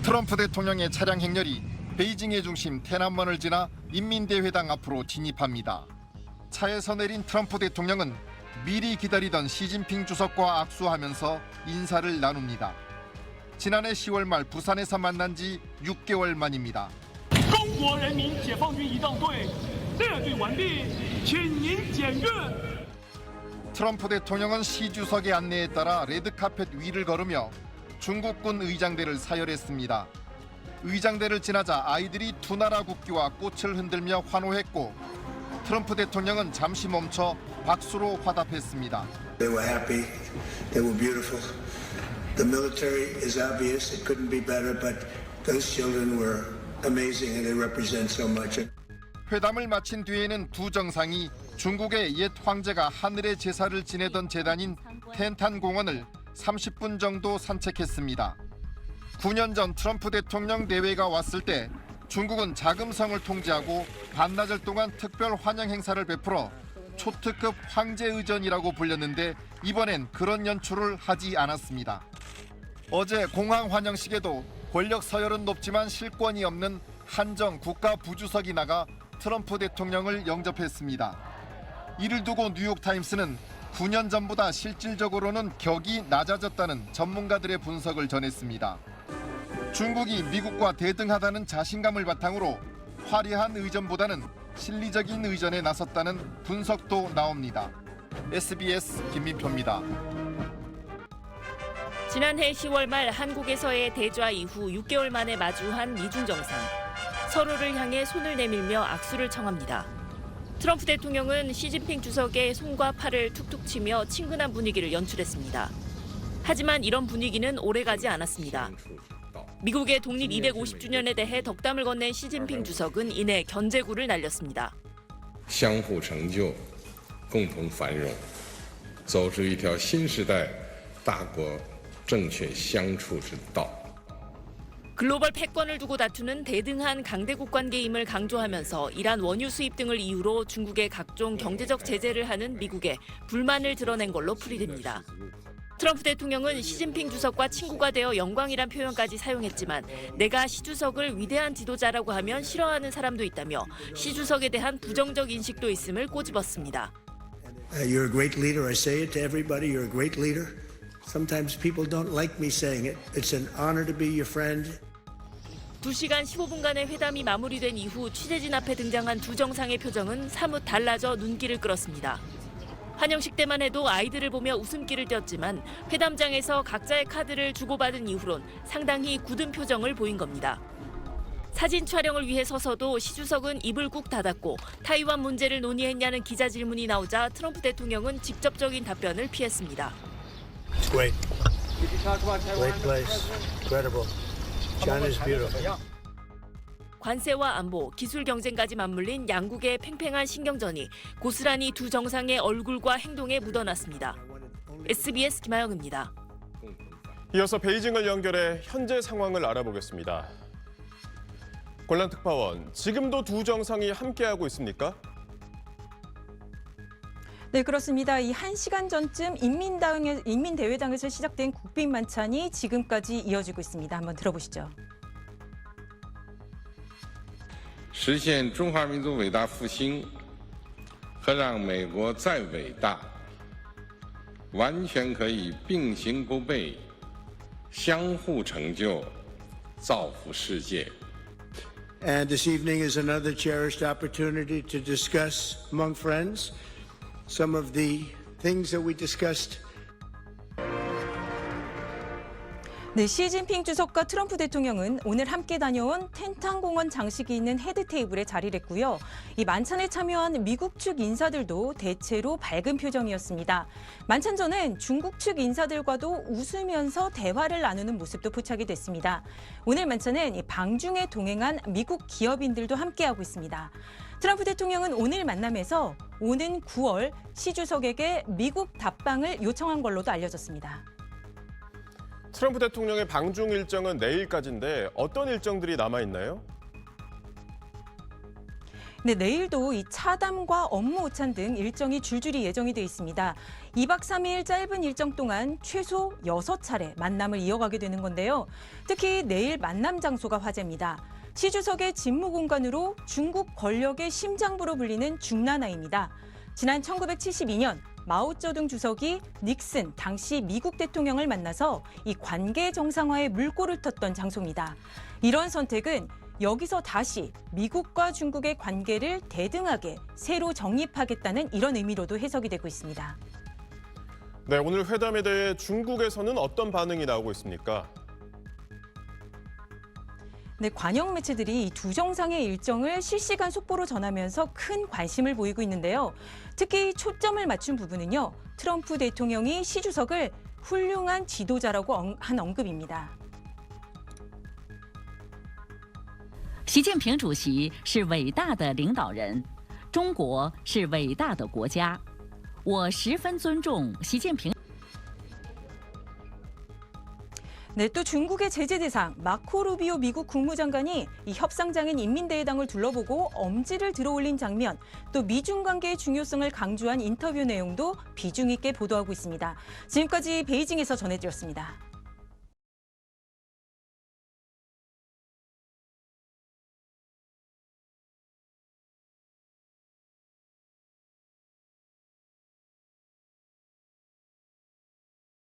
트럼프 대통령의 차량 행렬이 베이징의 중심天安門을 지나 인민대회당 앞으로 진입합니다. 차에서 내린 트럼프 대통령은 미리 기다리던 시진핑 주석과 악수하면서 인사를 나눕니다. 지난해 10월 말 부산에서 만난 지 6개월 만입니다. 中国人民解放军仪仗队列队完毕，请您检阅。 트럼프 대통령은 시 주석의 안내에 따라 레드카펫 위를 걸으며 중국군 의장대를 사열했습니다. 의장대를 지나자 아이들이 두 나라 국기와 꽃을 흔들며 환호했고 트럼프 대통령은 잠시 멈춰 박수로 화답했습니다. They were happy. They were beautiful. The military is obvious. It couldn't be better, but those children were amazing and they represent so much. 회담을 마친 뒤에는 두 정상이 중국의 옛 황제가 하늘의 제사를 지내던 제단인 텐탄 공원을 30분 정도 산책했습니다. 9년 전 트럼프 대통령 내외가 왔을 때 중국은 자금성을 통제하고 반나절 동안 특별 환영 행사를 베풀어 초특급 황제의전이라고 불렸는데 이번엔 그런 연출을 하지 않았습니다. 어제 공항 환영식에도 권력 서열은 높지만 실권이 없는 한정 국가부주석이 나가 트럼프 대통령을 영접했습니다. 이를 두고 뉴욕타임스는 9년 전보다 실질적으로는 격이 낮아졌다는 전문가들의 분석을 전했습니다. 중국이 미국과 대등하다는 자신감을 바탕으로 화려한 의전보다는 실리적인 의전에 나섰다는 분석도 나옵니다. SBS 김민표입니다. 지난해 10월 말 한국에서의 대좌 이후 6개월 만에 마주한 미중 정상. 서로를 향해 손을 내밀며 악수를 청합니다. 트럼프 대통령은 시진핑 주석의 손과 팔을 툭툭 치며 친근한 분위기를 연출했습니다. 하지만 이런 분위기는 오래가지 않았습니다. 미국의 독립 250주년에 대해 덕담을 건넨 시진핑 주석은 이내 견제구를 날렸습니다. 相互成就，共同繁荣，走出一条新时代大国正确相处之道。 글로벌 패권을 두고 다투는 대등한 강대국 관계임을 강조하면서 이란 원유 수입 등을 이유로 중국에 각종 경제적 제재를 하는 미국에 불만을 드러낸 걸로 풀이됩니다. 트럼프 대통령은 시진핑 주석과 친구가 되어 영광이란 표현까지 사용했지만 내가 시 주석을 위대한 지도자라고 하면 싫어하는 사람도 있다며 시 주석에 대한 부정적 인식도 있음을 꼬집었습니다. You're a great leader. I say it to everybody. You're a great leader. Sometimes people don't like me saying it. It's an honor to be your friend. 2시간 15분간의 회담이 마무리된 이후 취재진 앞에 등장한 두 정상의 표정은 사뭇 달라져 눈길을 끌었습니다. 환영식 때만 해도 아이들을 보며 웃음기를 띄었지만 회담장에서 각자의 카드를 주고받은 이후론 상당히 굳은 표정을 보인 겁니다. 사진 촬영을 위해 서서도 시 주석은 입을 꾹 닫았고 타이완 문제를 논의했냐는 기자 질문이 나오자 트럼프 대통령은 직접적인 답변을 피했습니다. It's great. Great place. Incredible. China's beautiful. 관세와 안보, 기술 경쟁까지 맞물린 양국의 팽팽한 신경전이 고스란히 두 정상의 얼굴과 행동에 묻어났습니다. SBS 김하영입니다. 이어서 베이징을 연결해 현재 상황을 알아보겠습니다. 권란 특파원, 지금도 두 정상이 함께하고 있습니까? 네, 그렇습니다. 이 1시간 전쯤 인민대회당에서 시작된 국빈 만찬이 지금까지 이어지고 있습니다. 한번 들어보시죠. 实现中华民族伟大复兴和让美国再伟大，完全可以并行不悖，相互成就，造福世界。 And this evening is another cherished opportunity to discuss among friends some of the things that we discussed. 네, 시진핑 주석과 트럼프 대통령은 오늘 함께 다녀온 텐탄공원 장식이 있는 헤드 테이블에 자리를 했고요. 이 만찬에 참여한 미국 측 인사들도 대체로 밝은 표정이었습니다. 만찬 전엔 중국 측 인사들과도 웃으면서 대화를 나누는 모습도 포착이 됐습니다. 오늘 만찬은 방중에 동행한 미국 기업인들도 함께하고 있습니다. 트럼프 대통령은 오늘 만남에서 오는 9월 시 주석에게 미국 답방을 요청한 걸로도 알려졌습니다. 트럼프 대통령의 방중 일정은 내일까지인데 어떤 일정들이 남아있나요? 네, 내일도 이 차담과 업무 오찬 등 일정이 줄줄이 예정이 돼 있습니다. 2박 3일 짧은 일정 동안 최소 6차례 만남을 이어가게 되는 건데요. 특히 내일 만남 장소가 화제입니다. 시 주석의 집무 공간으로 중국 권력의 심장부로 불리는 중난화입니다. 지난 1972년 마오쩌둥 주석이 닉슨 당시 미국 대통령을 만나서 이 관계 정상화에 물꼬를 텄던 장소입니다. 이런 선택은 여기서 다시 미국과 중국의 관계를 대등하게 새로 정립하겠다는 이런 의미로도 해석이 되고 있습니다. 네, 오늘 회담에 대해 중국에서는 어떤 반응이 나오고 있습니까? 네, 관영 매체들이 이 두 정상의 일정을 실시간 속보로 전하면서 큰 관심을 보이고 있는데요. 특히 초점을 맞춘 부분은요. 트럼프 대통령이 시 주석을 훌륭한 지도자라고 한 언급입니다. 习近平主席是伟大的领导人，中国是伟大的国家，我十分尊重习近平。 네, 또 중국의 제재 대상 마코 루비오 미국 국무장관이 이 협상장인 인민대회당을 둘러보고 엄지를 들어올린 장면, 또 미중 관계의 중요성을 강조한 인터뷰 내용도 비중 있게 보도하고 있습니다. 지금까지 베이징에서 전해드렸습니다.